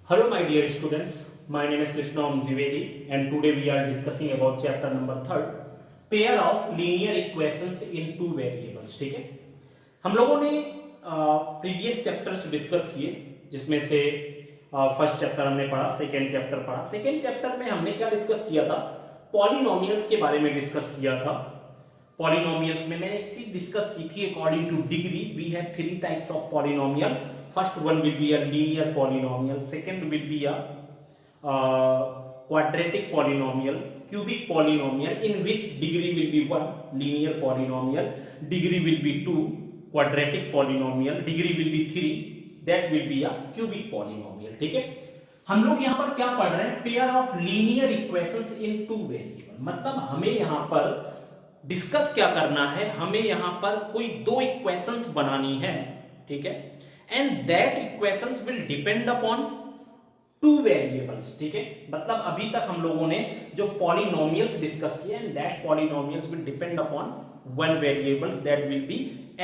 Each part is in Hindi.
Hello my dear students, my name is Krishna Dwivedi and today we are discussing about chapter number 3 pair of linear equations in two variables. ठीक है, हम लोगों ने प्रीवियस चैप्टर्स डिस्कस किए जिसमें से फर्स्ट चैप्टर हमने पढ़ा, सेकेंड चैप्टर पढ़ा। सेकेंड चैप्टर में हमने क्या डिस्कस किया था? पॉलिनोमियल्स के बारे में डिस्कस किया था। पॉलिनोमियल्स में मैंने एक चीज डिस्कस की थी, according to degree we have three types of polynomial. First one will be a linear polynomial, second will be a quadratic polynomial, cubic polynomial in which degree will be 1, linear polynomial, degree will be 2, quadratic polynomial, degree will be 3, that will be a cubic polynomial. ठीक है, हम लोग यहाँ पर क्या पढ़ रहे हैं? Pair of linear equations in two variable. मतलब हमें यहाँ पर डिस्कस क्या करना है? हमें यहाँ पर कोई दो इक्वेशंस बनानी है, ठीक है, and that equations will depend upon two variables. ठीक है, मतलब अभी तक हम लोगों ने जो polynomials डिस्कस किए and that polynomials will depend upon one variable that will be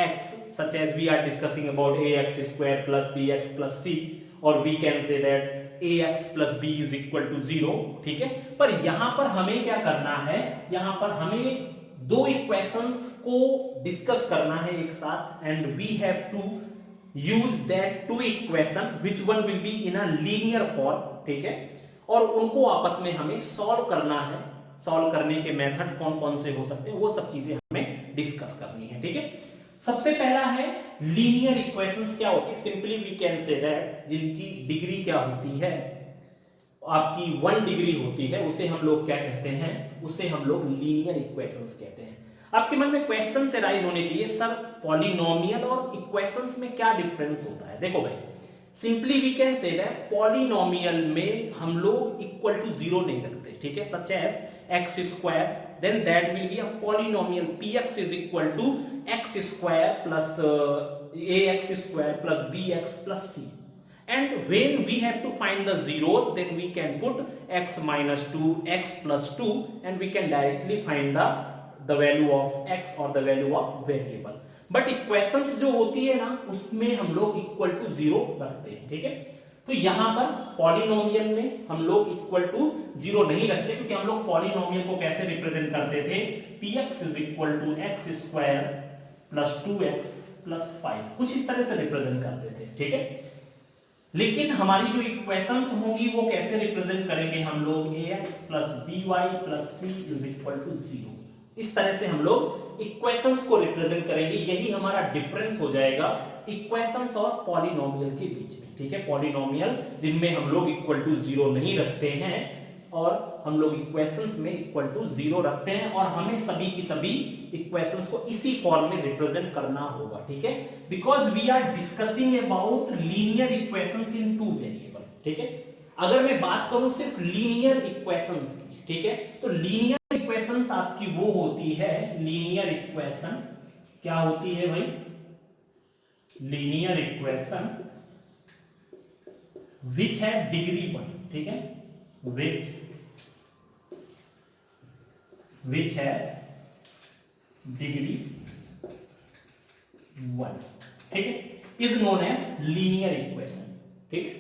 x, such as we are discussing about ax square plus bx plus c, or we can say that ax plus b is equal to 0. ठीक है, पर यहां पर हमें क्या करना है? यहां पर हमें दो इक्वेशंस को डिस्कस करना है एक साथ and we have to use that two equation which one will be in a linear form. ठीक है, और उनको आपस में हमें सॉल्व करना है। सॉल्व करने के मेथड कौन कौन से हो सकते हैं वो सब चीजें हमें डिस्कस करनी है। ठीक है, सबसे पहला है लीनियर इक्वेशंस क्या होती है? Simply we can say that जिनकी डिग्री क्या होती है, आपकी 1 डिग्री होती है, उसे हम लोग क्या कहते हैं? उसे हम लोग लीनियर इक्वेशंस कहते हैं। आपके मन में क्वेश्चन से राइज होने चाहिए, सर पॉलिनोमियल और इक्वेशंस में क्या डिफरेंस होता है? देखो भाई, simply we can say that polynomial में हम लोग इक्वल टू 0 नहीं रखते। ठीक है, such as x square, then that will be a polynomial px is equal to x square plus ax square plus bx plus c. And when we have to find the zeros, then we can put x minus 2, x plus 2, and we can directly find the value of x or the value of variable. But equations जो होती है ना, उसमें हम लोग equal to 0 रखते हैं। ठीक है, तो यहां पर पॉलिनोमियल में हम लोग इक्वल टू 0 नहीं रखते, क्योंकि हम लोग पॉलिनोमियल को कैसे रिप्रेजेंट करते थे? px is equal to x square plus 2x plus 5, कुछ इस तरह से रिप्रेजेंट करते थे। ठीक है, लेकिन हमारी जो इक्वेशंस होंगी वो कैसे रिप्रेजेंट करेंगे हम लोग? ax plus by plus c is equal to 0। इस तरह से हम लोग इक्वेशंस को रिप्रेजेंट करेंगे। यही हमारा डिफरेंस हो जाएगा इक्वेशंस और पॉलिनोमियल के बीच में। ठीक है, पॉलिनोमियल जिनमें हम लोग इक्वल टू 0 नहीं रखते हैं और हम लोग इक्वेशंस में इक्वल टू 0 रखते हैं, और हमें सभी की सभी इक्वेशंस को इसी फॉर्म में रिप्रेजेंट करना होगा। ठीक है, because we are discussing about linear equations in two variable. ठीक है, अगर मैं बात करूं सिर्फ लीनियर इक्वेशंस की, ठीक है, तो लीनियर इक्वेशंस आपकी वो होती है, लीनियर इक्वेशन क्या होती है भाई? लीनियर इक्वेशन विच है डिग्री 1। ठीक है, विच है डिग्री 1। ठीक है, is known as linear equation. ठीक है,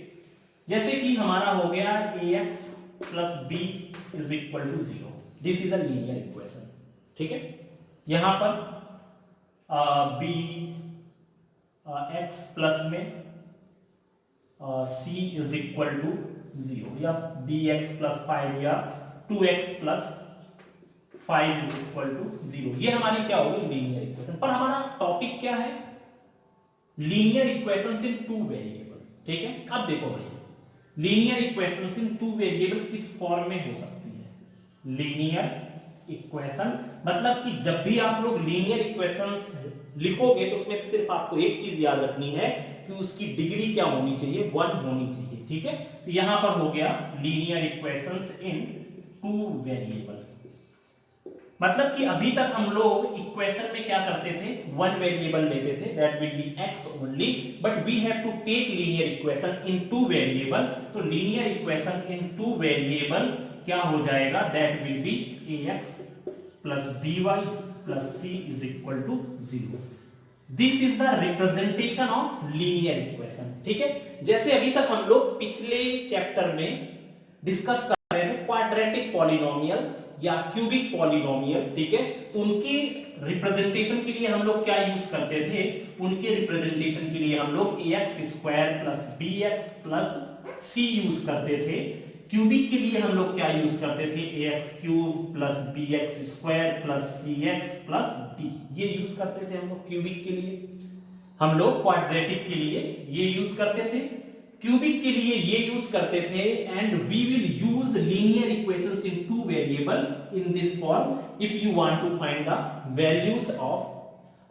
जैसे कि हमारा हो गया ax plus b is equal to 0, this is a linear equation. ठीक है, यहां पर b x प्लस में c इज इक्वल टू 0, या bx प्लस 5 या 2x plus 5 is equal to 0। ये हमारी क्या होगी? Linear equation. पर हमारा टॉपिक क्या है? Linear equations in two variable. ठीक है, अब देखो भाई, linear equations in two variable किस फॉर्म में हो सकती है? लीनियर इक्वेशन मतलब कि जब भी आप लोग लीनियर इक्वेशंस लिखोगे तो उसमें सिर्फ आपको एक चीज याद रखनी है कि उसकी डिग्री क्या होनी चाहिए? 1 होनी चाहिए। ठीक है, तो यहां पर हो गया linear equations in two variable. मतलब कि अभी तक हम लोग इक्वेशन में क्या करते थे? 1 वेरिएबल लेते थे, that will be x only, but we have to take linear equation in two variable. तो linear equation in two variable क्या हो जाएगा? That will be ax plus by plus c is equal to 0। This is the representation of linear equation. ठीक है, जैसे अभी तक हम लोग पिछले चैप्टर में डिस्कस कर रहे थे क्वाड्रेटिक पॉलिनोमियल या क्यूबिक पॉलिनोमियल। ठीक है, तो उनकी रिप्रेजेंटेशन के लिए हम लोग क्या यूज करते थे, उनके रिप्रेजेंटेशन के लिए हम लोग ax square plus bx plus c use करते थे। क्यूबिक के लिए हम लोग क्या यूज करते थे, ax cube plus bx square plus cx plus d, ये यूज करते थे हम लोग क्यूबिक के लिए। हम लोग क्वाड्रेटिक के लिए ये यूज करते थे, क्यूबिक के लिए ये यूज करते थे। And we will use linear equations in two variable in this form if you want to find the values of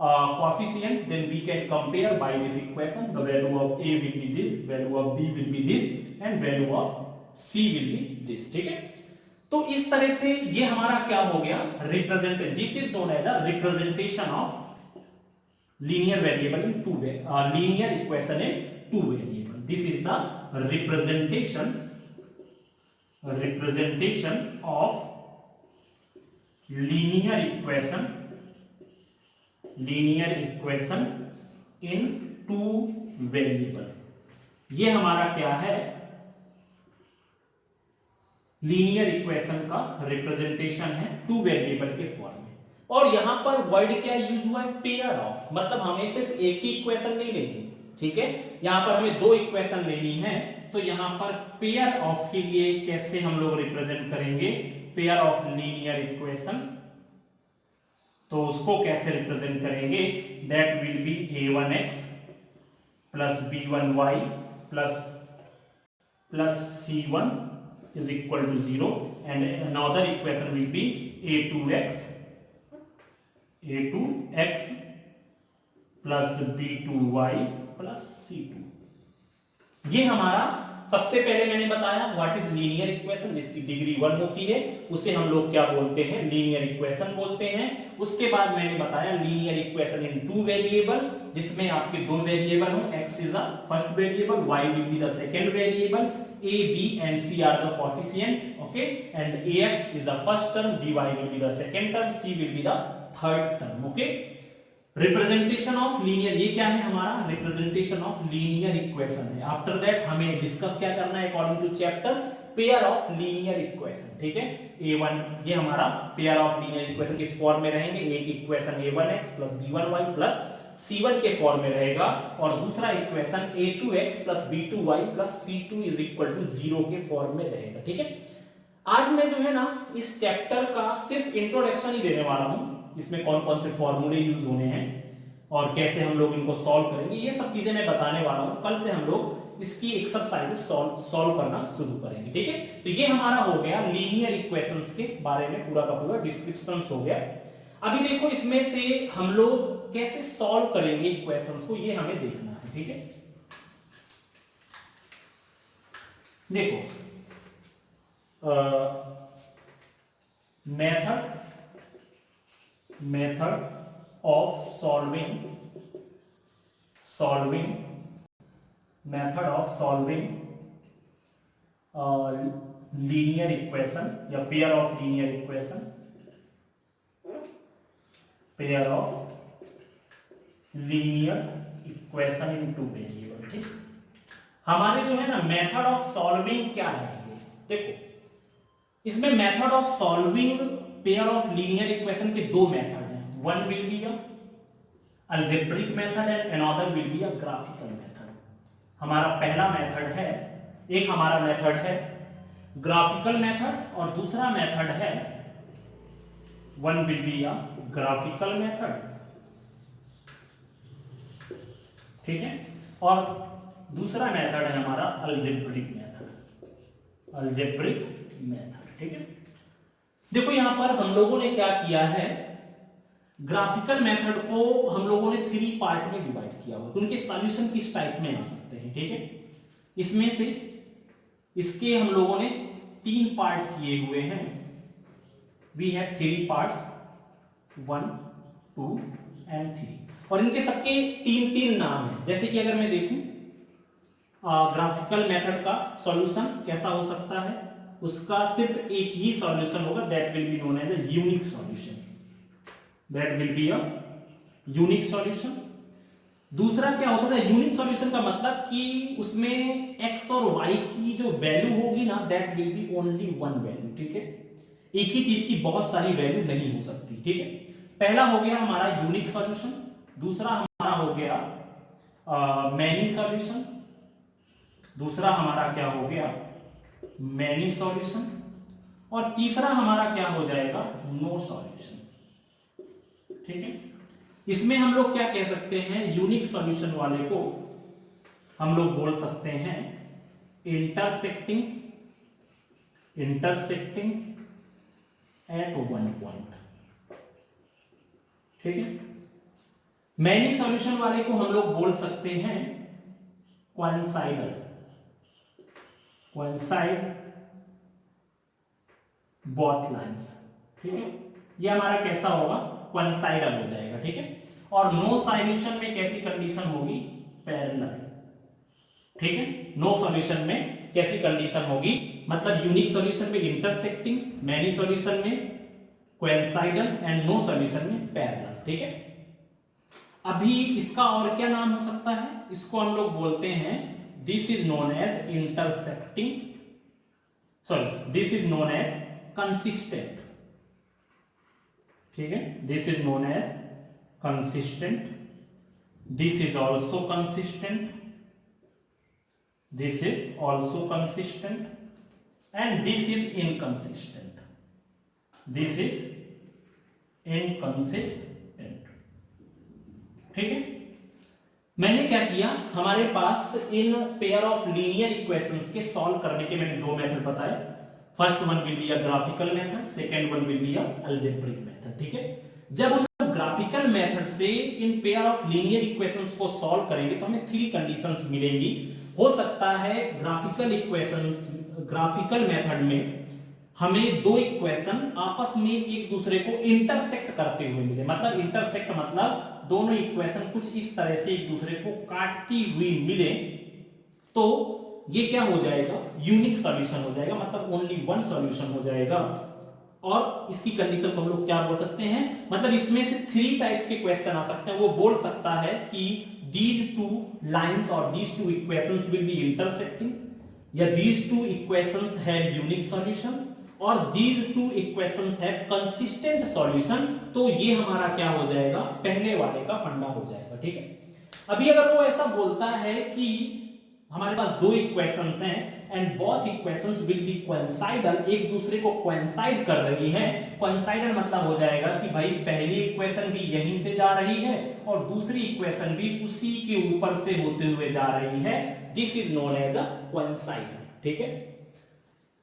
coefficient, then we can compare by this equation. The value of a will be this, value of b will be this, and value of c will be this. ठीक है, तो इस तरह से ये हमारा क्या हो गया, represent, this is known as a representation of linear variable in two linear equation in two variable. This is the representation of linear equation in two variable. ये हमारा क्या है, लीनियर इक्वेशन का रिप्रेजेंटेशन है टू वेरिएबल के फॉर्म में। और यहां पर वर्ड क्या यूज हुआ है, पेयर ऑफ, मतलब हमें सिर्फ एक ही इक्वेशन नहीं लेनी। ठीक है, यहां पर हमें दो इक्वेशन लेनी है, तो यहां पर पेयर ऑफ के लिए कैसे हम लोग रिप्रेजेंट करेंगे, पेयर ऑफ लीनियर इक्वेशन, तो उसको कैसे रिप्रेजेंट करेंगे, that will B a1x plus b1y plus c1 is equal to 0 and another equation will be a2x plus b2y plus c2। ये हमारा सबसे पहले मैंने बताया व्हाट इज लीनियर इक्वेशन, जिसकी डिग्री 1 होती है, उसे हम लोग क्या बोलते हैं, लीनियर इक्वेशन बोलते हैं। उसके बाद मैंने बताया linear equation in two variable, जिसमें आपके दो वेरिएबल हो, x is the first variable, y will be the second variable, a b and c are the coefficient, okay, and ax is the first term, dy will be the second term, c will be the third term, okay। Representation of linear, ये क्या है हमारा, रिप्रेजेंटेशन ऑफ लीनियर इक्वेशन है। आफ्टर दैट हमें डिस्कस क्या करना है according to chapter, pair of linear equation. ठीक है, a1 ये हमारा पेयर ऑफ लीनियर इक्वेशन किस फॉर्म में रहेंगे, एक equation a1x plus b1y plus c1 के फॉर्म में रहेगा, और दूसरा equation a2x plus b2y plus c2 is equal to 0 के फॉर्म में रहेगा। ठीक है, आज मैं जो है ना इस चैप्टर का सिर्फ इंट्रोडक्शन ही देने वाला हूं, इसमें कौन कौन से फॉर्मूले यूज होने हैं और कैसे हम लोग इनको सॉल्व करेंगे, ये सब चीजें मैं बताने वाला हूं। कल से हम लोग इसकी एक्सरसाइजेस सॉल्व करना शुरू करेंगे। ठीक है, तो ये हमारा हो गया लीनियर इक्वेशंस के बारे में पूरा का पूरा डिस्क्रिप्शन हो गया। अभी देखो इसमें से हम लोग कैसे सॉल्व करेंगे इक्वेशंस को, ये हमें देखना है। ठीक है, देखो method of solving linear equation या pair of linear equation, pair of linear equation in two variable. ठीक, हमारे जो है ना मेथड ऑफ सॉल्विंग क्या रहेंगे, देखो इसमें method of solving pair of linear equation के दो मेथड हैं, one will be a algebraic method and another will be a graphical method. हमारा पहला मेथड है, एक हमारा मेथड है ग्राफिकल मेथड और दूसरा मेथड है, one will be a graphical method, ठीक है, और दूसरा मेथड है हमारा अलजेब्रिक मेथड। ठीक है, देखो यहां पर हम लोगों ने क्या किया है, ग्राफिकल मेथड को हम लोगों ने 3 पार्ट में डिवाइड किया हुआ, उनके सॉल्यूशन किस टाइप में आ सकते हैं। ठीक है, इसमें से इसके हम लोगों ने 3 पार्ट किए हुए हैं, वी हैव 3 पार्ट्स 1 2 एंड 3, और इनके सबके 3 नाम हैं। जैसे कि अगर मैं देखूं ग्राफिकल मेथड का सॉल्यूशन कैसा हो सकता है, उसका सिर्फ एक ही सॉल्यूशन होगा, that will be known as a unique solution, that will be a unique solution. दूसरा क्या हो सकता है, यूनिक सॉल्यूशन का मतलब कि उसमें x और y की जो वैल्यू होगी ना, that will B only one value, ठीक है। एक ही चीज की बहुत सारी वैल्यू नहीं हो सकती, ठीक है। पहला हो गया हमारा यूनिक सॉल्यूशन, दूसरा हमारा हो गया मैनी सॉल्यूशन, दूसरा हमारा क्या हो गया मैनी सॉल्यूशन, और तीसरा हमारा क्या हो जाएगा नो सॉल्यूशन, ठीक है। इसमें हम लोग क्या कह सकते हैं, यूनिक सॉल्यूशन वाले को हम लोग बोल सकते हैं intersecting intersecting at one point, ठीक है। मैनी सॉल्यूशन वाले को हम लोग बोल सकते हैं कोइंसाइडल, कोइंसाइड बोथ लाइंस, ठीक है। ये हमारा कैसा होगा, कोइंसाइडल हो जाएगा, ठीक है। और नो सॉल्यूशन में कैसी कंडीशन होगी, पैरेलल, ठीक है। नो सॉल्यूशन में कैसी कंडीशन होगी, मतलब यूनिक सॉल्यूशन में इंटरसेक्टिंग, मैनी सॉल्यूशन में कोइंसाइडल एंड नो सॉल्यूशन में पैरेलल, ठीक है। अभी इसका और क्या नाम हो सकता है, इसको हम लोग बोलते हैं this is known as intersecting, sorry this is known as consistent, ठीक है। This is known as consistent, this is also consistent, this is also consistent, and this is inconsistent, this is inconsistent, ठीक है। मैंने क्या किया, हमारे पास इन पेयर ऑफ लीनियर इक्वेशंस के सॉल्व करने के मैंने दो मेथड बताए। First one will be a graphical method, second one will be a algebraic method, ठीक है। जब हम ग्राफिकल मेथड से इन पेयर ऑफ लीनियर इक्वेशंस को सॉल्व करेंगे तो हमें थ्री कंडीशंस मिलेंगी। हो सकता है ग्राफिकल इक्वेशंस, ग्राफिकल मेथड में हमें दो इक्वेशन आपस में एक दूसरे को इंटरसेक्ट करते हुए मिले, मतलब इंटरसेक्ट मतलब दोनों इक्वेशन कुछ इस तरह से एक दूसरे को काटती हुई मिले, तो ये क्या हो जाएगा, यूनिक सॉल्यूशन हो जाएगा, मतलब ओनली वन सॉल्यूशन हो जाएगा। और इसकी कंडीशन को हम लोग क्या बोल सकते हैं, मतलब इसमें से थ्री टाइप्स के क्वेश्चन आ सकते हैं। वो बोल सकता है कि these two lines or these two equations will be intersecting, या these two equations have unique solution, और these two equations have consistent solution। तो ये हमारा क्या हो जाएगा, पहले वाले का फंडा हो जाएगा, ठीक है। अभी अगर वो ऐसा बोलता है कि हमारे पास दो इक्वेशंस हैं and both equations will be coincidal, एक दूसरे को कोइंसाइड कर रही है। कोइंसाइडल मतलब हो जाएगा कि भाई पहली इक्वेशन भी यहीं से जा रही है और दूसरी इक्वेशन भी उसी के ऊपर से होते हुए जा रही है, this is known as a coincidal, ठीक है।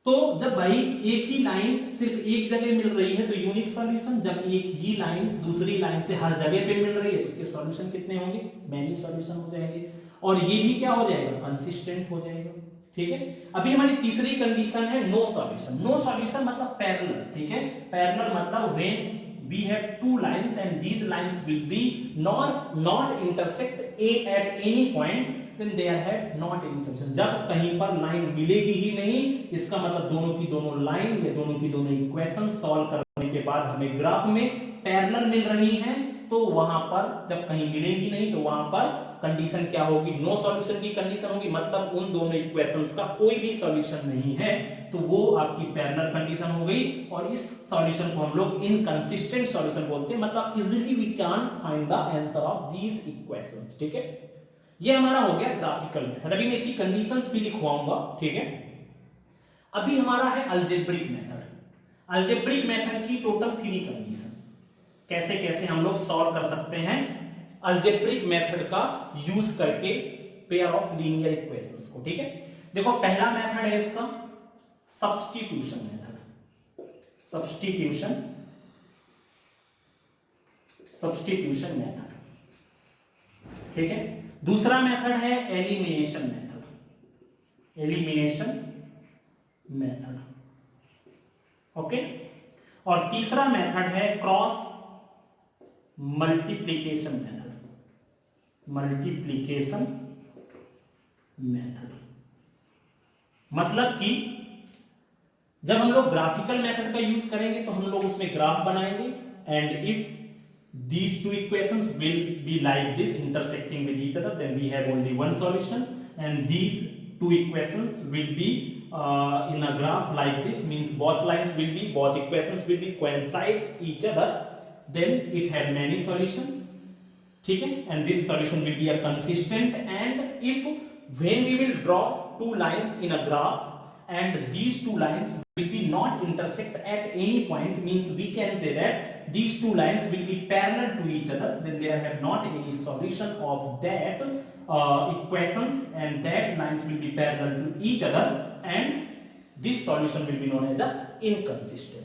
तो जब भाई एक ही लाइन सिर्फ एक जगह मिल रही है तो यूनिक सॉल्यूशन, जब एक ही लाइन दूसरी लाइन से हर जगह पे मिल रही है तो उसके सॉल्यूशन कितने होंगे, मैनी सॉल्यूशन हो जाएंगे, और ये भी क्या हो जाएगा, कंसिस्टेंट हो जाएगा, ठीक है। अभी हमारी तीसरी कंडीशन है नो सॉल्यूशन। नो सॉल्यूशन मतलब पैरेलल, ठीक है। पैरेलल मतलब when we have two lines and these lines will be not intersect at any point, then they have not any solution। जब कहीं पर लाइन मिलेगी ही नहीं, इसका मतलब दोनों की दोनों लाइन या दोनों की दोनों इक्वेशन सॉल्व करने के बाद हमें ग्राफ में पैरेलल मिल रही हैं, तो वहां पर जब कहीं मिलेगी नहीं तो वहां पर कंडीशन क्या होगी, नो सॉल्यूशन की कंडीशन होगी, मतलब उन दोनों इक्वेशंस का कोई भी सॉल्यूशन नहीं है, तो वो आपकी पैरेलल कंडीशन हो गई। और इस सॉल्यूशन को हम लोग इनकंसिस्टेंट सॉल्यूशन बोलते हैं, मतलब easily we can find the answer of these equations, ठीक है। ये हमारा हो गया ग्राफिकल मेथड। अभी मैं इसकी कंडीशंस भी लिखवाऊंगा, ठीक है। अभी हमारा है अलजेब्रिक मेथड। अलजेब्रिक मेथड की टोटल थ्री कंडीशन, कैसे कैसे हम लोग सॉल्व कर सकते हैं अलजेब्रिक मेथड का यूज करके पेयर ऑफ लीनियर इक्वेशंस को, ठीक है। देखो पहला मेथड है इसका सब्स्टिट्यूशन मेथड, सब्स्टिट्यूशन मेथड, ठीक है। दूसरा मेथड है एलिमिनेशन मेथड, ओके। और तीसरा मेथड है क्रॉस मल्टीप्लिकेशन मेथड। मतलब कि जब हम लोग ग्राफिकल मेथड का यूज करेंगे तो हम लोग उसमें ग्राफ बनाएंगे, and if these two equations will be like this, intersecting with each other, then we have only one solution. And these two equations will be in a graph like this, means both equations will be coincide each other, then it have many solution. ठीक है, and this solution will be a consistent. And if when we will draw two lines in a graph and these two lines will be not intersect at any point, means we can say that these two lines will be parallel to each other, then there have not any solution of that equations, and that lines will be parallel to each other, and this solution will be known as a inconsistent.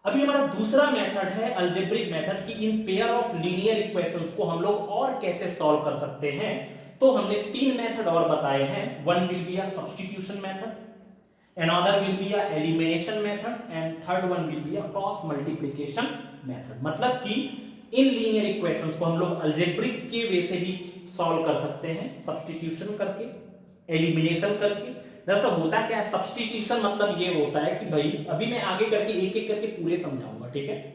अभी हमारा दूसरा मेथड है अलजेब्रिक मेथड, कि इन पेयर ऑफ लीनियर इक्वेशंस को हम लोग और कैसे सॉल्व कर सकते हैं। तो हमने तीन मेथड और बताए हैं, one will be a substitution method, another will be a elimination method, and third one will be a cross multiplication method। मतलब कि इन लीनियर इक्वेशंस को हम लोग अलजेब्रिक के वे से भी सॉल्व कर सकते हैं, सब्स्टिट्यूशन करके, एलिमिनेशन करके। दरअसल होता क्या है सब्स्टिट्यूशन, मतलब ये होता है कि भाई अभी मैं आगे करके एक एक करके पूरे समझाऊंगा, ठीक है।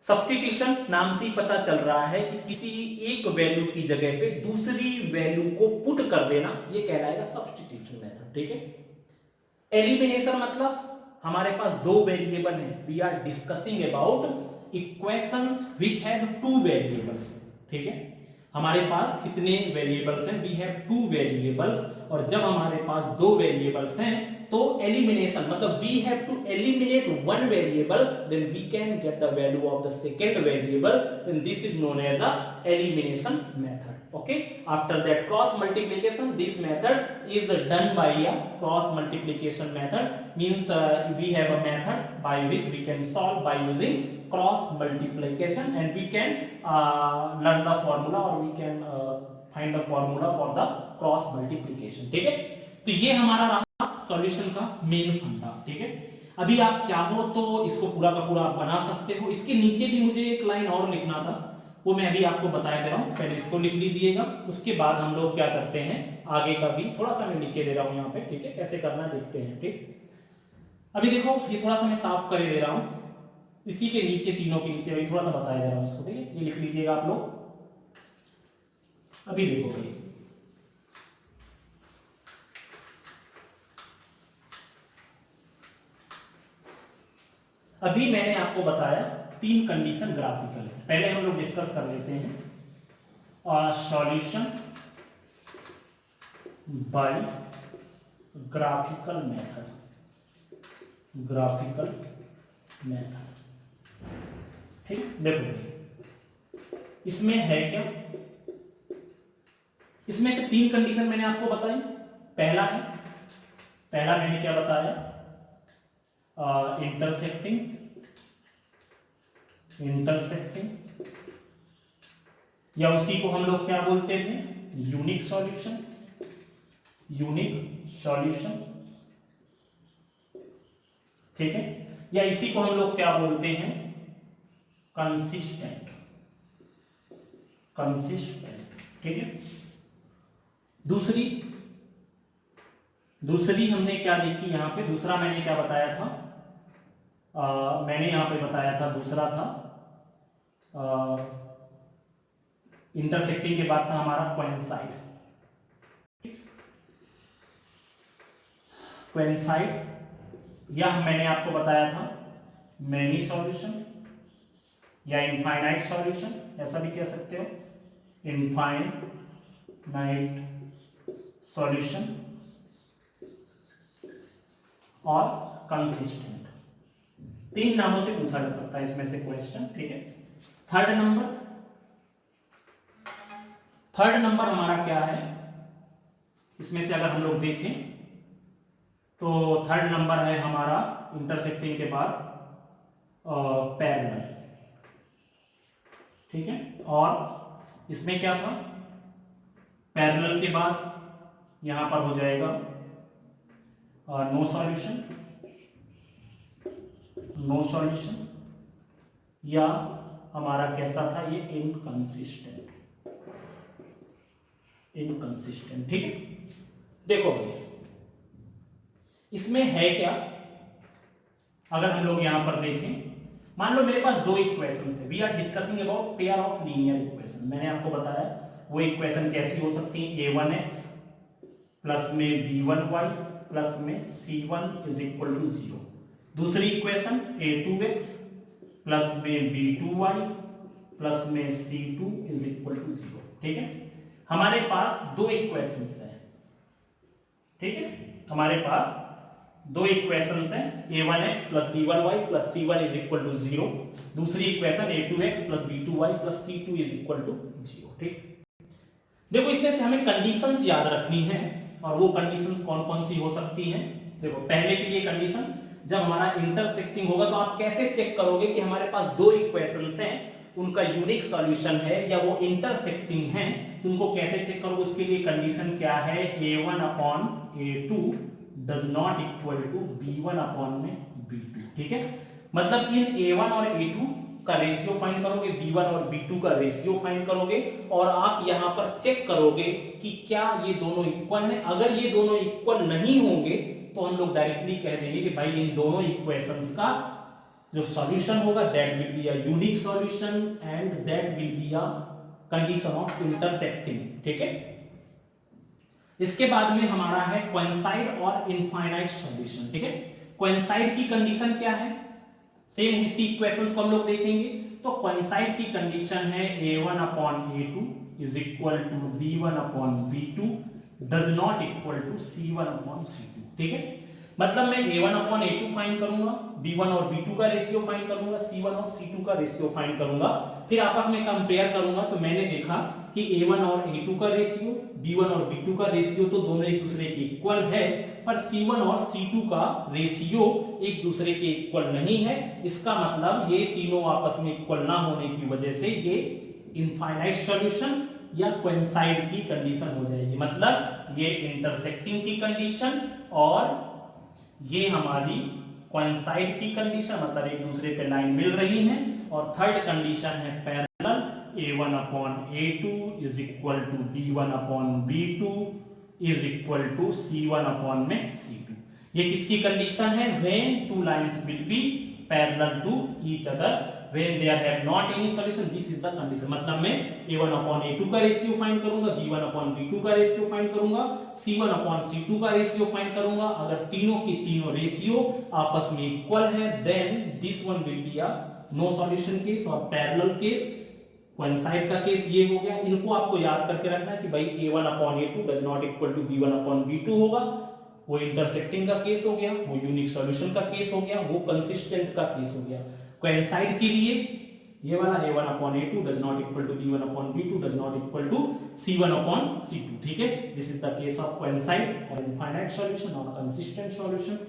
सब्स्टिट्यूशन नाम से ही पता चल रहा है कि किसी एक वैल्यू की जगह पे दूसरी वैल्यू को पुट कर देना, ये कहलाएगा सब्स्टिट्यूशन मेथड, ठीक है। एलिमिनेशन मतलब हमारे पास दो वेरिएबल हैं, we are discussing about equations which have two variables, ठीक है। हमारे पास कितने वेरिएबल्स हैं, वी हैव टू वेरिएबल्स, और जब हमारे पास दो वेरिएबल्स हैं तो एलिमिनेशन मतलब we have to eliminate one variable, then we can get the value of the second variable, then this is known as a elimination method. Okay, after that cross multiplication, this method is done by a cross multiplication method, means we have a method by which we can solve by using cross multiplication, and we can learn the formula, or we can find the formula for the cross multiplication, ठीक है। तो ये हमारा रहा सॉल्यूशन का मेन फंडा, ठीक है। अभी आप चाहो तो इसको पूरा का पूरा आप बना सकते हो। इसके नीचे भी मुझे एक लाइन और लिखना था, वो मैं अभी आपको बता दे रहा हूँ, पहले इसको लिख लीजिएगा, उसके बाद हम लोग क्या करते हैं आगे का भी थोड़ा सा मैं लिखे दे रहा हूँ यहाँ पे, ठीक है। कैसे करना देखते हैं, ठीक। अभी देखो ये थोड़ा सा मैं साफ कर दे रहा हूँ, इसी के नीचे तीनों के नीचे अभी थोड़ा सा बताया जा रहा है इसको, ठीक है। ये लिख लीजिएगा आप लोग। अभी देखो भाई, अभी मैंने आपको बताया तीन कंडीशन ग्राफिकल है, पहले हम लोग डिस्कस कर लेते हैं solution bye graphical method, graphical method, ठीक। देखो इसमें है क्या, इसमें से तीन कंडीशन मैंने आपको बताई। पहला मैंने क्या बताया, इंटरसेक्टिंग, या उसी को हम लोग क्या बोलते थे, यूनिक सॉल्यूशन, ठीक है। या इसी को हम लोग क्या बोलते हैं, कंसिस्टेंट, ठीक है। दूसरी हमने क्या देखी यहां पे, दूसरा मैंने क्या बताया था, मैंने यहां पे बताया था, दूसरा था इंटरसेक्टिंग के बाद था हमारा कोइंसाइड, या मैंने आपको बताया था मैनी सॉल्यूशन या इनफाइनाइट सॉल्यूशन, ऐसा भी कह सकते हो, इनफाइनाइट सॉल्यूशन और कंसिस्टेंट। तीन नामों से पूछा जा सकता है इसमें से क्वेश्चन, ठीक है। थर्ड नंबर हमारा क्या है, इसमें से अगर हम लोग देखें तो थर्ड नंबर है हमारा इंटरसेक्टिंग के बाद पैरेलल, ठीक है। और इसमें क्या था, पैरेलल के बाद यहां पर हो जाएगा नो सॉल्यूशन, या हमारा कैसा था ये इनकंसिस्टेंट, ठीक है। देखो भैया इसमें है क्या, अगर हम लोग यहां पर देखें, मान लो मेरे पास दो इक्वेशन है, we are discussing about pair of linear equation. मैंने आपको बताया वो इक्वेशन कैसी हो सकती है, a1x प्लस में b1y प्लस में c1 इज इक्वल टू 0। दूसरी इक्वेशन a2x प्लस में b2y प्लस में c2 इज इक्वल टू 0। ठीक है, हमारे पास दो इक्वेशंस हैं। ठीक है, हमारे पास दो इक्वेशंस हैं, a1x plus b1y plus c1 is equal to 0। दूसरी equation a2x plus b2y plus c2 is equal to 0। ठीक, देखो इसमें से हमें कंडीशंस याद रखनी है, और वो कंडीशंस कौन कौन सी हो सकती हैं। देखो पहले के लिए कंडीशन, जब हमारा इंटरसेक्टिंग होगा तो आप कैसे चेक करोगे कि हमारे पास दो इक्वेशंस हैं, उनका यूनिक सॉल्यूशन है या वो इंटरसेक्टिंग हैं, उनको कैसे चेक करोगे। उसके लिए कंडीशन क्या है, a1 upon a2 does not equal to b1 upon में b2। ठीक है, मतलब इन a1 और a2 का रेशियो फाइंड करोगे, b1 और b2 का रेशियो फाइंड करोगे, और आप यहां पर चेक करोगे कि क्या ये दोनों इक्वल हैं। अगर ये दोनों इक्वल नहीं होंगे तो हम लोग डायरेक्टली कह देंगे कि भाई इन दोनों इक्वेशंस का जो सॉल्यूशन होगा that will be a unique solution and that will be a condition of intersecting. ठीक है, इसके बाद में हमारा है कोइंसाइड और इनफाइनाइट सॉल्यूशन। ठीक है, कोइंसाइड की कंडीशन क्या है, सेम इसी इक्वेशंस को हम लोग देखेंगे। तो कोइंसाइड की कंडीशन है a1 upon a2 is equal to b1 upon b2 does not equal to c1 upon c2। ठीक है, मतलब मैं a1 अपॉन a2 फाइंड करूंगा, b1 और b2 का रेशियो फाइंड करूंगा, c1 और c2 का रेशियो फाइंड करूंगा, फिर आपस में कंपेयर करूंगा। तो मैंने देखा कि a1 और a2 का रेशियो, b1 और b2 का रेशियो तो दोनों एक दूसरे के इक्वल है, पर c1 और c2 का रेशियो एक दूसरे के इक्वल नहीं है। इसका मतलब ये तीनों आपस में इक्वल ना होने की वजह से ये इनफाइनाइट सॉल्यूशन या कोइंसाइड की कंडीशन हो जाएगी। मतलब ये इंटरसेक्टिंग की कंडीशन और ये हमारी कोइंसाइड की कंडीशन, मतलब एक दूसरे पे लाइन मिल रही है। और थर्ड कंडीशन है parallel, a1 upon a2 is equal to b1 upon b2 is equal to c1 upon में c2। ये किसकी कंडीशन है, when two lines will be parallel to each other when they have not any solution, this is the condition। मतलब मैं a1 अपॉन a2 का रेशियो फाइंड करूंगा, b1 अपॉन b2 का रेशियो फाइंड करूंगा, c1 अपॉन c2 का रेशियो फाइंड करूंगा। अगर तीनों के तीनों रेशियो आपस में इक्वल है then this one will be a no solution case और पैरेलल केस। कोइंसाइड का केस ये हो गया। इनको आपको याद करके रखना है कि भाई a1 upon a2 does not equal to b1 upon b2 होगा। वो इंटरसेक्टिंग का केस हो गया, वो यूनिक सॉल्यूशन का केस हो गया, वो कंसिस्टेंट का केस हो गया। कोइंसाइड के लिए ये वाला a1 upon a2 does not equal to b1 upon b2 does not equal to c1 upon c2। ठीक है, this is the case of coincide और इनफाइनाइट सॉल्यूशन और consistent solution.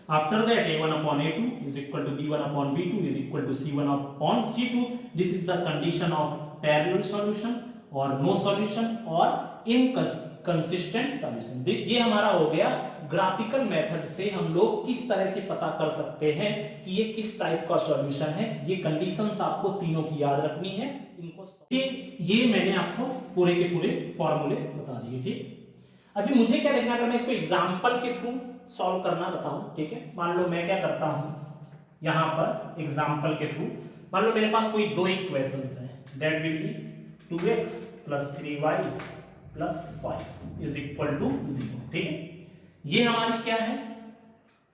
After that a1 upon a2 is equal to b1 upon b2 is equal to c1 upon c2. This is the condition of parallel solution or no solution or inconsistent solution। ये हमारा हो गया ग्राफिकल मेथड से हम लोग किस तरह से पता कर सकते हैं कि ये किस टाइप का सॉल्यूशन है। ये कंडीशंस आपको तीनों की याद रखनी है। इनको ये मैंने आपको पूरे के पूरे फॉर्मूले बता दिए। ठीक, अभी मुझे क्या देखना, अगर मैं इसको एग्जांपल के थ्रू सॉल्व करना बताऊं। ठीक है, मान लो मैं क्या करता हूं यहां पर एग्जांपल के थ्रू, मान लो मेरे पास कोई दो इक्वेशंस हैं, that will be 2x plus 3y plus 5 is equal to 0। ठीक है, ये हमारी क्या है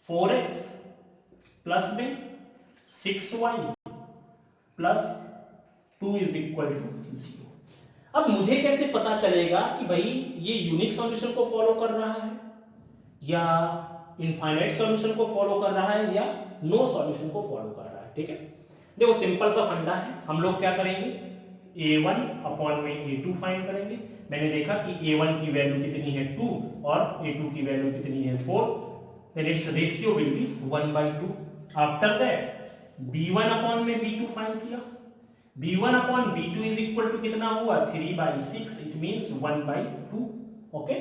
4x प्लस में 6y plus 2 is equal to 0। अब मुझे कैसे पता चलेगा कि भाई ये यूनिक सॉल्यूशन को फॉलो कर रहा है या इनफाइनाइट सॉल्यूशन को फॉलो कर रहा है या नो सॉल्यूशन को फॉलो कर रहा है। ठीक है, देखो सिंपल सा फंडा है। हम लोग क्या करेंगे, a1 अपॉन में a2 फाइंड करेंगे। मैंने देखा कि a1 की वैल्यू कितनी है 2 और a2 की वैल्यू कितनी है 4, then its ratio will be 1/2। After that b1 upon में b2 फाइंड किया, b1 upon b2 is equal to कितना हुआ 3/6, it means 1/2। Okay,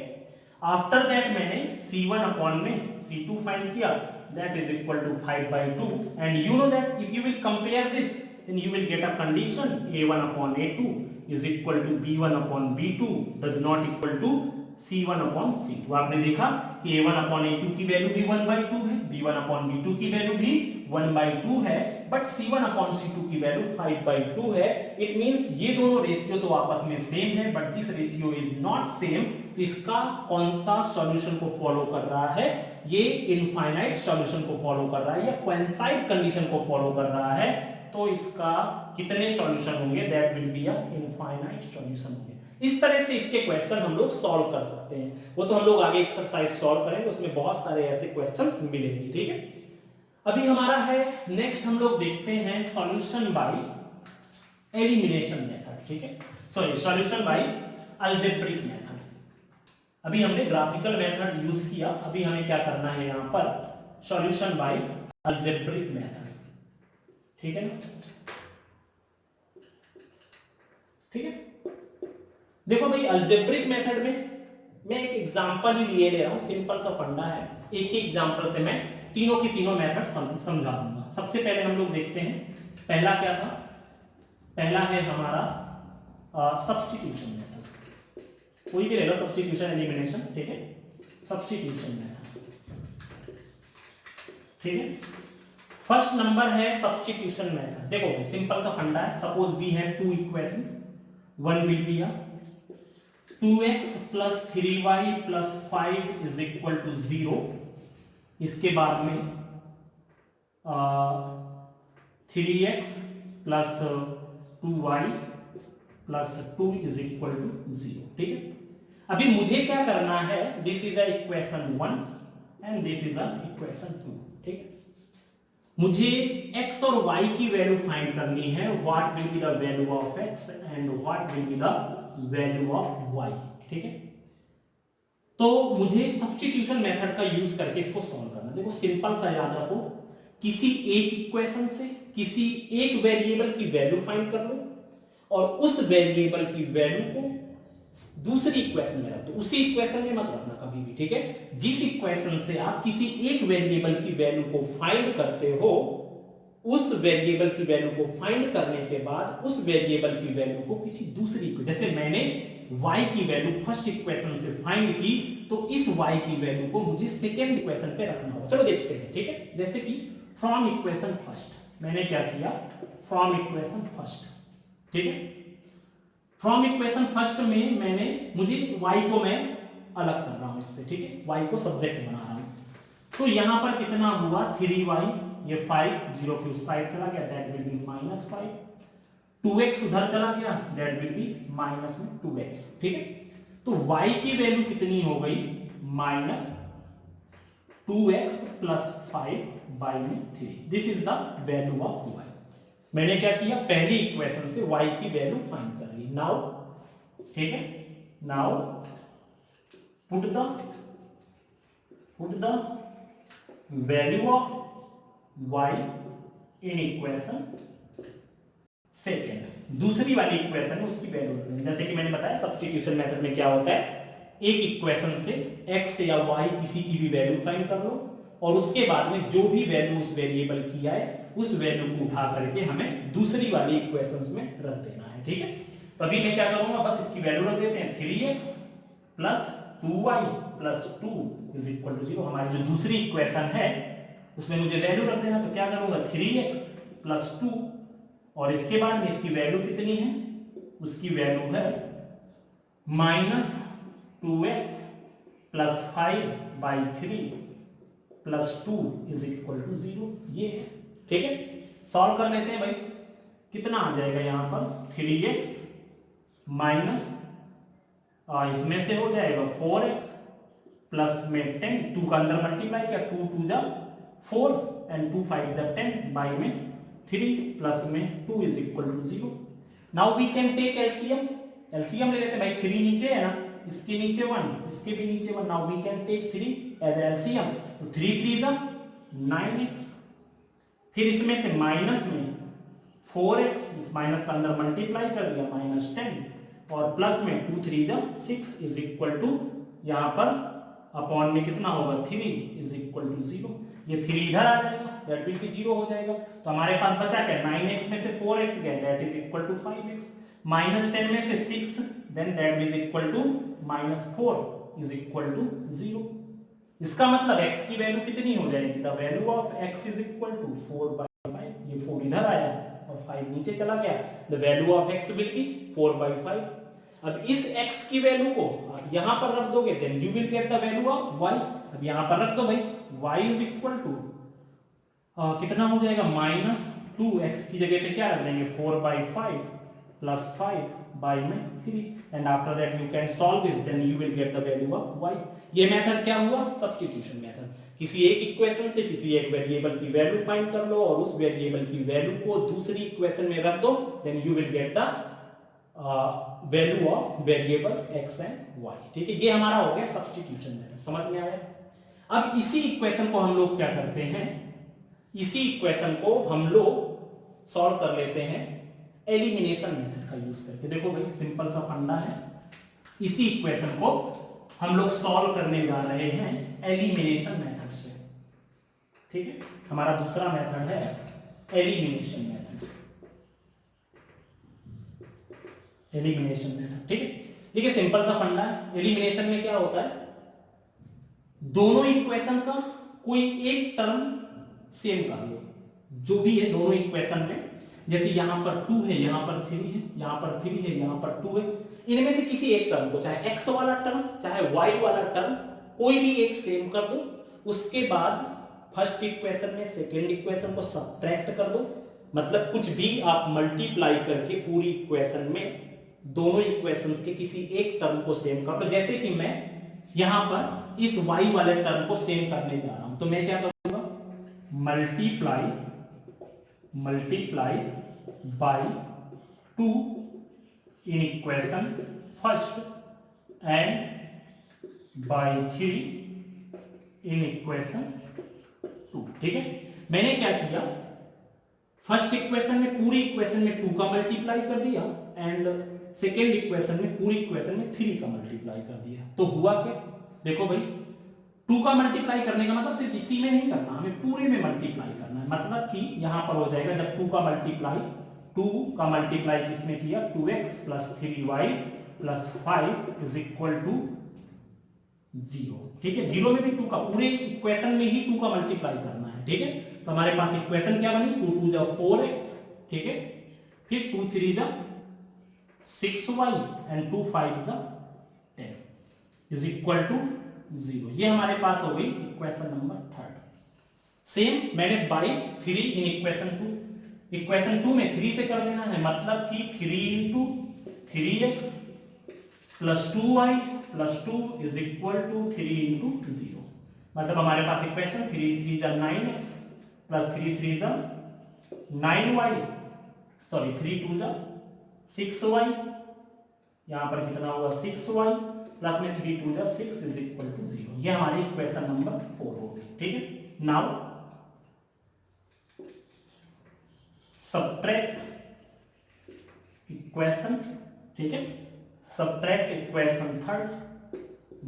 after that मैंने c1 अपॉन में c2 फाइंड किया, that is equal to 5/2, and you know that if you will compare this then you will get a condition a1 upon a2 is equal to b1 upon b2 does not equal to c1 upon c2। आपने देखा कि a1 upon a2 की वैल्यू भी 1/2 है, b1 upon b2 की वैल्यू भी 1/2 है, बट C1/C2 की वैल्यू 5/2 है। इट मींस ये दोनों रेशियो तो आपस में सेम है, but this ratio is not same. इसका कौन सा सॉल्यूशन को फॉलो कर रहा है? ये इनफाइनाइट सॉल्यूशन को फॉलो कर रहा है या कोइंसाइड कंडीशन को फॉलो कर रहा है। तो इसका कितने सॉल्यूशन होंगे? That will be a infinite solution होंगे। इस तरह से इसके क्वेश्चन हम लोग सॉल्व कर सकते हैं। वो तो हम लोग आगे एक्सरसाइज सॉल्व करेंगे, उसमें बहुत सारे ऐसे क्वेश्चंस मिलेंगे। ठीक है, अभी हमारा है नेक्स्ट, हम लोग देखते हैं सॉल्यूशन बाय एलिमिनेशन मेथड। ठीक है, sorry, solution bye algebraic method. अभी हमने ग्राफिकल मेथड यूज किया, अभी हमें क्या करना है यहां पर? Solution bye algebraic method. ठीक है, ठीक है। देखो भाई, अलजेब्रिक मेथड में मैं एक एग्जांपल ही लिए ले रहा हूं, सिंपल सा फंडा है। एक ही एग्जांपल से मैं तीनों की तीनों मेथड समझा दूंगा। सबसे पहले हम लोग देखते हैं, पहला क्या था? पहला है हमारा सब्स्टिट्यूशन मेथड। कोई भी रहेगा, सब्स्टिट्यूशन एलिमिनेशन। ठीक है, सब्स्टिट्यूशन मेथड। ठीक है, फर्स्ट नंबर है सब्स्टिट्यूशन मेथड। देखो सिंपल सा फंडा है। Suppose we have two equations, one will be 2x plus 3y plus 5 is equal to 0। इसके बाद में 3x plus 2y plus 2 is equal to 0। ठीक है, अभी मुझे क्या करना है? This is a equation 1 and this is a equation 2। ठीक है, मुझे x और y की वैल्यू फाइंड करनी है। What will be the value of x and what will be the value of y। ठीक है, तो मुझे सब्स्टिट्यूशन मेथड का यूज करके इसको सॉल्व करना। देखो सिंपल सा याद रखो, किसी एक इक्वेशन से किसी एक वेरिएबल की वैल्यू फाइंड कर लो और उस वेरिएबल की वैल्यू को दूसरी इक्वेशन में रख दो। उसी इक्वेशन में मत रखना कभी भी। ठीक है, जिस इक्वेशन से आप किसी एक वेरिएबल की वैल्यू को फाइंड करते हो, उस वेरिएबल की वैल्यू को फाइंड करने के बाद उस वेरिएबल की वैल्यू को किसी दूसरी, जैसे मैंने y की वैल्यू फर्स्ट इक्वेशन से फाइंड की, तो इस y की वैल्यू को मुझे सेकेंड इक्वेशन पे रखना होगा। चलो देखते हैं। ठीक है, जैसे कि फ्रॉम इक्वेशन फर्स्ट मैंने क्या किया? From equation first. ठीक है, फ्रॉम इक्वेशन फर्स्ट में मैंने, मुझे y को मैं अलग कर रहा हूं इससे। ठीक है, y को सब्जेक्ट बना रहा हूं। तो यहां पर कितना हुआ? 3y, ये 5 0 की उस साइड चला गया, दैट विल बी -5। 2x उधर चला गया, दैट विल बी माइनस में 2x। ठीक है, तो y की वैल्यू कितनी हो गई? -2x + 5/3। This is the value of y। मैंने क्या किया? पहली इक्वेशन से y की वैल्यू फाइंड कर ली। नाउ, ठीक है, now put the value of y in equation second. दूसरी वाली इक्वेशन है उसकी वैल्यू, जैसे कि मैंने बताया सब्स्टिट्यूशन मेथड में क्या होता है, एक इक्वेशन से x या y किसी की भी वैल्यू फाइंड कर लो और उसके बाद में जो भी वैल्यू उस वेरिएबल की आए उस वैल्यू को उठा करके हमें दूसरी वाली इक्वेशंस में रख देना है। ठीक है, तो अभी मैं क्या करूंगा? बस इसकी वैल्यू रख देते हैं। 3x + 2y + 2 = 0। हमारी जो दूसरी इक्वेशन है उसमें मुझे वैल्यू रख देना। तो क्या करूंगा? 3x + 2 और इसके बाद में इसकी वैल्यू कितनी है? उसकी वैल्यू है -2x + 5/3 + 2 = 0। ये है। ठीक है, सॉल्व कर लेते हैं भाई। कितना आ जाएगा यहां पर? 3x माइनस इसमें से हो जाएगा 4x प्लस में 10, 2 का अंदर मल्टीप्लाई किया, 2 2 जा 4 एंड 2 5 जा 10 बाई में 3 प्लस में 2 = 0। Now we can take LCM. LCM ले लेते हैं भाई। 3 नीचे है ना, इसके नीचे 1, इसके भी नीचे 1। Now we can take 3 as LCM. तो 3 3 जा 9x, फिर इसमें से माइनस में 4x, इस माइनस का अंदर मल्टीप्लाई कर दिया, -10 और प्लस में 2 3 जा 6 = यहां पर अपॉन में कितना होगा? 3 = 0। ये 3 इधर आ जाएगा, दैट विल बी 0 हो जाएगा। तो हमारे पास बचा क्या? 9x में से 4x गया, that is equal to 5x। -10 में से 6, then that is equal to -4 = 0। इसका मतलब x की वैल्यू कितनी हो जाएगी? द वैल्यू ऑफ x = 4/5 ये 4 इधर आया और 5 नीचे चला गया। The value of x will be 4/5। अब इस x की वैल्यू को आप यहां पर रख दोगे, then you will get the value of y। अब यहां पर रख दो भाई, y इज इक्वल टू कितना हो जाएगा, -2x की जगह पे क्या रख देंगे, 4/5 plus 5/3 and after that you can solve this, then you will get the value of y। ये मेथड क्या हुआ, सब्स्टिट्यूशन मेथड। किसी एक इक्वेशन से किसी एक वेरिएबल की वैल्यू फाइंड कर लो और उस वेरिएबल की वैल्यू को दूसरी इक्वेशन में रख दो, then you will get the value of variables x and y। ठीक है, ये हमारा हो गया सब्स्टिट्यूशन मेथड। समझ में आया? अब इसी इक्वेशन को हम लोग क्या करते हैं, इसी इक्वेशन को हम लोग सॉल्व कर लेते हैं एलिमिनेशन मेथड का यूज करके। देखो भाई, सिंपल सा फंडा है। इसी इक्वेशन को हम लोग सॉल्व करने जा रहे हैं एलिमिनेशन मेथड से। ठीक है, हमारा दूसरा मेथड है एलिमिनेशन मेथड। एलिमिनेशन मेथड, ठीक है। देखिए सिंपल सा फंडा है। एलिमिनेशन में क्या होता है, दोनों इक्वेशन का कोई एक टर्म सेम कर लो, जो भी है दोनों इक्वेशन में। जैसे यहां पर 2 है, यहां पर 3 है, यहां पर 3 है, यहां पर 2 है। इनमें से किसी एक टर्म को, चाहे x वाला टर्म चाहे y वाला टर्म, कोई भी एक सेम कर दो। उसके बाद फर्स्ट इक्वेशन में सेकेंड इक्वेशन को सब्ट्रैक्ट कर दो। मतलब कुछ भी आप मल्टीप्लाई करके पूरी इक्वेशन में दोनों इक्वेशंस के किसी एक टर्म को सेम कर दो। जैसे कि मैं यहां पर इस y वाले टर्म को सेम करने जा रहा हूं, तो मैं क्या करूंगा, multiply by 2 in equation first and by 3 in equation 2। ठीक है, मैंने क्या किया, फर्स्ट इक्वेशन में पूरी इक्वेशन में 2 का मल्टीप्लाई कर दिया एंड सेकेंड इक्वेशन में पूरी इक्वेशन में 3 का मल्टीप्लाई कर दिया। तो हुआ क्या, देखो भाई, 2 का मल्टीप्लाई करने का मतलब सिर्फ इसी में नहीं करना, हमें पूरे में मल्टीप्लाई करना है। मतलब कि यहां पर हो जाएगा, जब 2 का मल्टीप्लाई किसमें किया, 2x plus 3y plus 5 is equal to 0। ठीक है, 0 में भी 2 का, पूरे इक्वेशन में ही 2 का मल्टीप्लाई करना है। ठीक है, तो हमारे पास इक्वेशन क्या बनी, 2 2 जा 4x। ठीक है, फिर 2 3 जा 6y एंड 2 5 जा 10 इज इक्वल टू 0। ये हमारे पास हो गई इक्वेशन नंबर 3। सेम मैंने बाई 3 इन इक्वेशन 2 में 3 से कर देना है। मतलब कि 3 into 3x plus 2y plus 2 is equal to 3 into 0। मतलब हमारे पास इक्वेशन 3 3 जा 9x प्लस 3 3 जा 9y, सॉरी 3 2 जा 6y, यहां पर कितना होगा 6y प्लस में 3 2 जा 6 इज इक्वल टू 0। ये हमारी इक्वेशन नंबर 4 होगी। ठीक है, नाउ सब्ट्रैक्ट इक्वेशन, ठीक है, सब्ट्रैक्ट इक्वेशन 3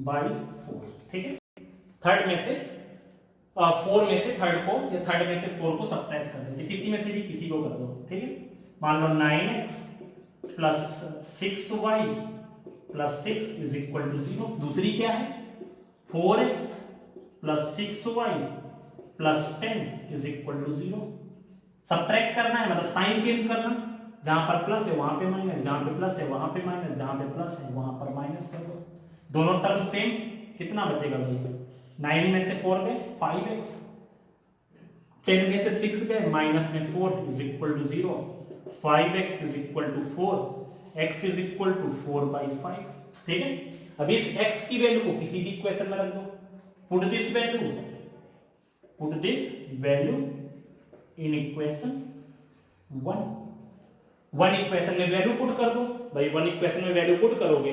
बाई 4। ठीक है, थर्ड में से 4 में से थर्ड को, या थर्ड में से 4 को सब्ट्रैक्ट कर देते, किसी में से भी किसी को कर दो। ठीक है, मान लो 9x plus 6y plus 6 is equal to 0। दूसरी क्या है, 4x plus 6y plus 10 is equal to 0। Subtract करना है मतलब साइन चेंज करना, जहां पर प्लस है वहां पे माइनस, जहां पे प्लस है वहां पे माइनस, जहां पे प्लस है वहां पर माइनस कर दो। दोनों टर्म सेम, कितना बचेगा भाई, 9 में से 4 गए 5x, 10 में से 6 गए माइनस में 4 is equal to 0, 5x is equal to 4, x is equal to 4/5। ठीक है, अब इस x की वैल्यू को किसी भी इक्वेशन में रख दो। Put this value in equation 1 equation में वैल्यू पुट कर दो भाई। 1 इक्वेशन में वैल्यू पुट करोगे,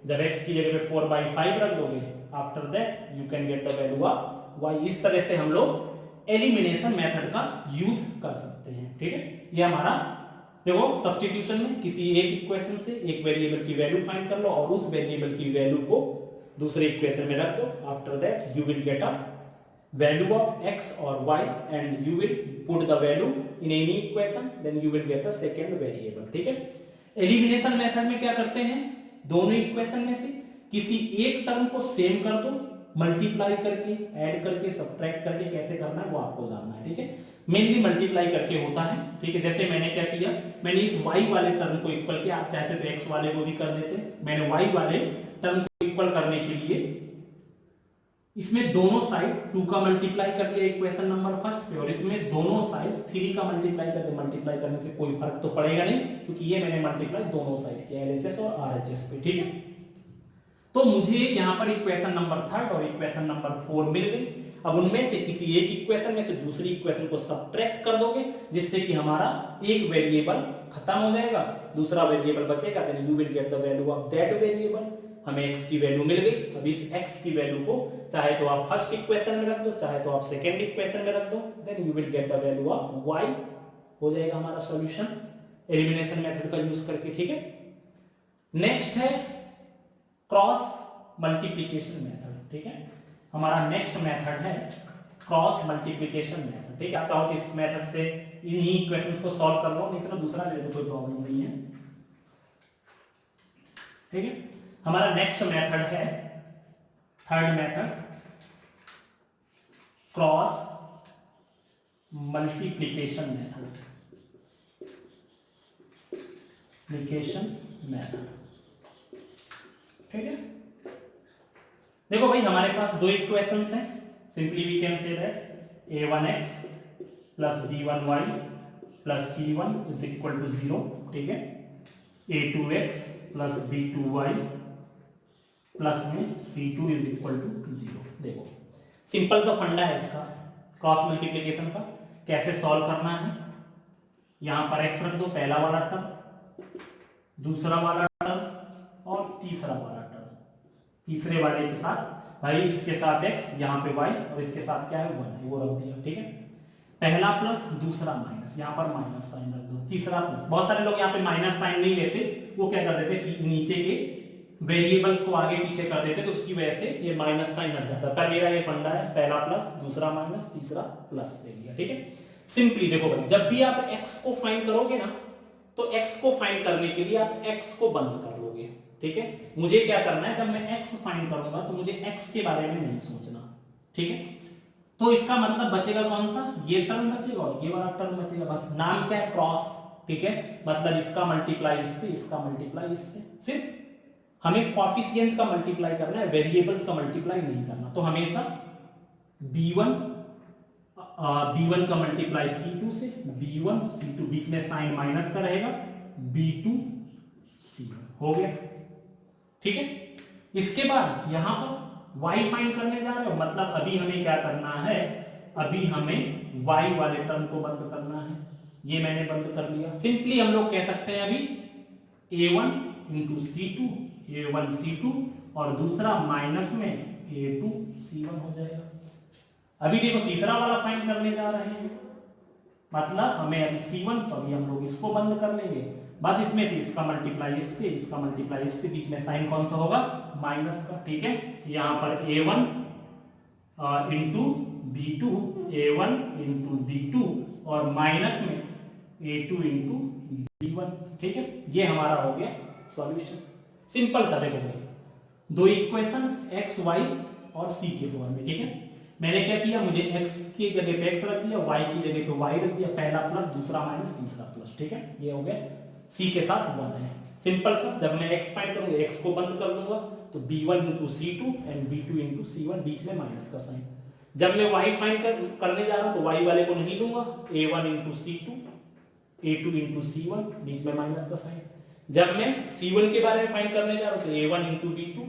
जब x की जगह पे 4/5 रख दोगे, after that you can get the value of y। इस तरह से हम लोग एलिमिनेशन मेथड का यूज कर सकते हैं। ठीक है, ये हमारा देखो सब्स्टिट्यूशन में किसी एक इक्वेशन से एक वेरिएबल की वैल्यू फाइंड कर लो और उस वेरिएबल की वैल्यू को दूसरे इक्वेशन में रख दो। After that you will get a value of x और y and you will put the value in any equation, then you will get the second variable. ठीक है, एलिमिनेशन मेथड में क्या करते हैं, दोनों इक्वेशन में से किसी एक टर्म को सेम कर दो, मल्टीप्लाई करके, ऐड करके, सब्ट्रैक्ट करके कैसे करना है वो आपको जानना है। ठीक है, मेनली मल्टीप्लाई करके होता है, ठीक है। जैसे मैंने क्या किया, मैंने इस y वाले टर्म को इक्वल किया, आप चाहते तो x वाले को भी कर देते। मैंने y वाले टर्म को इक्वल करने के लिए इसमें दोनों साइड 2 का मल्टीप्लाई कर दिया इक्वेशन नंबर फर्स्ट पे, और इसमें दोनों साइड 3 का मल्टीप्लाई कर दिया। मल्टीप्लाई करने से कोई फर्क तो पड़ेगा नहीं, क्योंकि ये मैंने मल्टीप्लाई दोनों साइड किया, LHS और RHS पे, ठीक है। तो मुझे यहाँ पर इक्वेशन नंबर 3 और इक्वेशन नंबर 4 मिल गई। अब उनमें से किसी एक इक्वेशन में से दूसरी इक्वेशन को सब्ट्रैक्ट कर दोगे, जिससे कि हमारा एक वेरिएबल खत्म हो जाएगा, दूसरा वेरिएबल बचेगा, then you will get the value of that variable. हमें x की वैल्यू मिल गई। अब इस x की वैल्यू को चाहे तो आप फर्स्ट इक्वेशन में रख दो, चाहे तो आप सेकेंड इक्वेशन में रख दो, then you will get the value of y। हो जाएगा हमारा सॉल्यूशन एलिमिनेशन मेथड का यूज करके, ठीक है। नेक्स्ट है क्रॉस मल्टीप्लिकेशन मेथड, ठीक है। हमारा नेक्स्ट मेथड है क्रॉस मल्टीप्लिकेशन मेथड, ठीक है। आप चाहो तो इस मेथड से इन्हीं इक्वेशंस को सॉल्व कर लो, नहीं चलो दूसरा ले लो, कोई प्रॉब्लम नहीं है, ठीक है। हमारा नेक्स्ट मेथड है third method, cross multiplication method, ठीक है। देखो भाई, हमारे पास दो इक्वेशंस हैं, simply we can say that a1x plus b1y plus c1 is equal to 0, ठीक है। a2x प्लस b2y प्लस में c2 इज इक्वल टू 0। देखो सिंपल सा फंडा है इसका क्रॉस मल्टीप्लिकेशन का, कैसे सॉल्व करना है। यहां पर x रख दो, पहला वाला टर्म, दूसरा वाला टर्म और तीसरा वाला टर्म। तीसरे वाले के साथ भाई इसके साथ x, यहाँ पे y और इसके साथ क्या है 1 है, वो रख दिया, ठीक है। पहला प्लस दूसरा माइनस, यहाँ पर माइनस साइन रख दो, तीसरा प्लस। बहुत सारे लोग यहाँ पे माइनस साइन नहीं लेते, वो क्या कर देते कि नीचे के वेरिएबल्स को आगे पीछे कर देते, तो उसकी वजह से ये माइनस साइन लग जाता है। पर मेरा ये फंडा है, पहला प्लस दूसरा माइनस तीसरा प्लस ले लिया, ठीक है। सिंपली देखो भाई, जब भी आप x को फाइंड करोगे ना, तो x को फाइंड करने के लिए आप x को बंद कर लोगे, ठीक है। मुझे क्या करना है, जब मैं x फाइंड करूंगा तो मुझे x के बारे में नहीं सोचना, ठीक है। तो इसका मतलब बचेगा कौन सा, ये टर्म बचेगा और ये वाला टर्म बचेगा, बस नाम क्या है क्रॉस, ठीक है। मतलब इसका मल्टीप्लाई इससे, इसका मल्टीप्लाई इससे। सिर्फ हमें कोएफिशिएंट का मल्टीप्लाई करना है, वेरिएबल्स का मल्टीप्लाई नहीं करना। तो हमेशा b1 का मल्टीप्लाई c2 से, b1 c2 बीच में साइन माइनस का रहेगा, b2 c1 हो गया, ठीक है। इसके बाद यहां पर y फाइंड करने जा रहे हो, मतलब अभी हमें क्या करना है, अभी हमें y वाले टर्म को बंद करना है। ये मैंने बंद कर लिया। सिंपली हम लोग कह सकते हैं अभी a1 into c2, a1 c2 और दूसरा माइनस में a2 c1 हो जाएगा। अभी देखो तीसरा वाला फाइंड करने जा रहे हैं, मतलब हमें अभी c1, तो अभी हम लोग इसको बंद कर लेंगे। बस इसमें से इसका मल्टीप्लाई इससे, इसका मल्टीप्लाई इससे, बीच में साइन कौन सा होगा, माइनस का, ठीक है। यहाँ पर a1 into b2, a1 into b2 और माइनस में a2 इंटू b1, ठीक है। ये हमारा हो गया सॉल्यूशन। सिंपल सा देखो भाई, दो इक्वेशन x y और c के फॉर्म में, ठीक है। मैंने क्या किया, मुझे x की जगह पे x रख दिया, y की जगह पे y रख दिया, पहला प्लस दूसरा माइनस तीसरा प्लस, ठीक है। ये हो गया, c के साथ 1 है। सिंपल सा, जब मैं x फाइंड करूंगा x को बंद कर दूंगा, तो b1 into c2 and b2 into c1, बीच में माइनस का साइन। जब मैं y फाइंड करने जा रहा हूं, तो y वाले को नहीं लूंगा, a1 into c2, a2 into c1, बीच में माइनस का साइन। जब मैं c1 के बारे में फाइंड करने जा रहा हूं, तो a1 इंटू b2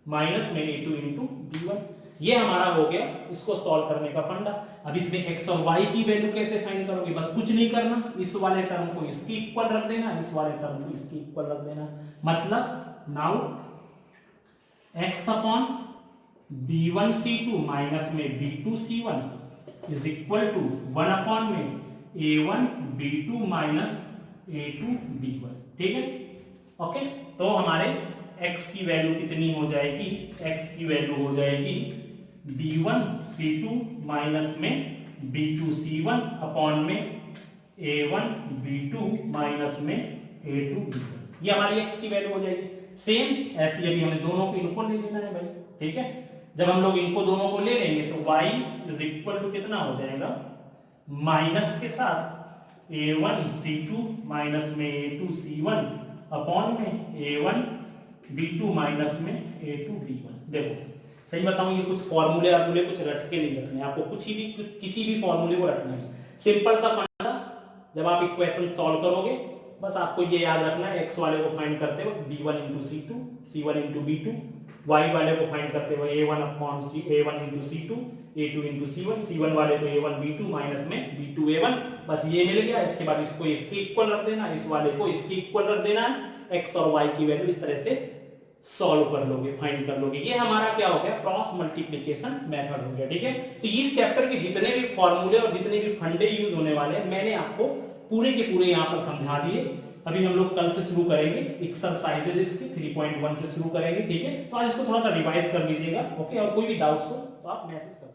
माइनस में a2 इंटू b1। ये हमारा हो गया इसको सॉल्व करने का फंडा। अब इसमें x और y की वैल्यू कैसे फाइंड करोगे, बस कुछ नहीं करना, इस वाले टर्म को इसके इक्वल रख देना, इस वाले टर्म को इसके इक्वल रख देना। मतलब now x upon b1 c2 minus में b2 c1 is equal to 1 upon में a1 b2 minus a2 b1, ठीक है। ओके, तो हमारे x की वैल्यू कितनी हो जाएगी, x की वैल्यू हो जाएगी b1 c2 माइनस में b2 c1 अपॉन में a1 b2 माइनस में a2 b1। ये हमारी x की वैल्यू हो जाएगी। सेम ऐसी अभी हमें दोनों को इनको ले लेना है भाई, ठीक है। जब हम लोग इनको दोनों को ले लेंगे तो y इज इक्वल टू कितना हो जाएगा, माइनस के साथ a1 c2 माइनस में a2 c1 अपॉन में a1 b2 माइनस में a2 b1। देखो सही बताऊं, ये कुछ फॉर्मूले कुछ रट के नहीं रखने, आपको किसी भी फॉर्मूले को रखना है। सिंपल सा फंडा, जब आप इक्वेशन सॉल्व करोगे बस आपको ये याद रखना है, x वाले को फाइंड करते हो b1 into c2, c1 into b2, y वाले को फाइंड करते हो a1 upon a1 into c2, a2 into c1, c1 वाले को a1 b2 माइनस में b2 a1, बस ये मिल गया। इसके बाद इसको इसके इक्वल रख देना, इस वाले को इसके इक्वल रख देना, x और y की वैल्यू इस तरह से सॉल्व कर लोगे, फाइंड कर लोगे। ये हमारा क्या हो गया, क्रॉस मल्टीप्लिकेशन मेथड हो गया। ठीक है, तो इस चैप्टर के जितने भी फॉर्मूले और जितने भी फंडे यूज होने वाले हैं मैंने आपको पूरे के पूरे यहाँ पर समझा दिए। अभी हम लोग कल से शुरू करेंगे एक्सरसाइजेज इसके 3.1 से शुरू करेंगे। ठीक है, तो आज इसको थोड़ा सा रिवाइज कर लीजिएगा। ओके, और कोई भी डाउट्स हो तो आप मैसेज कर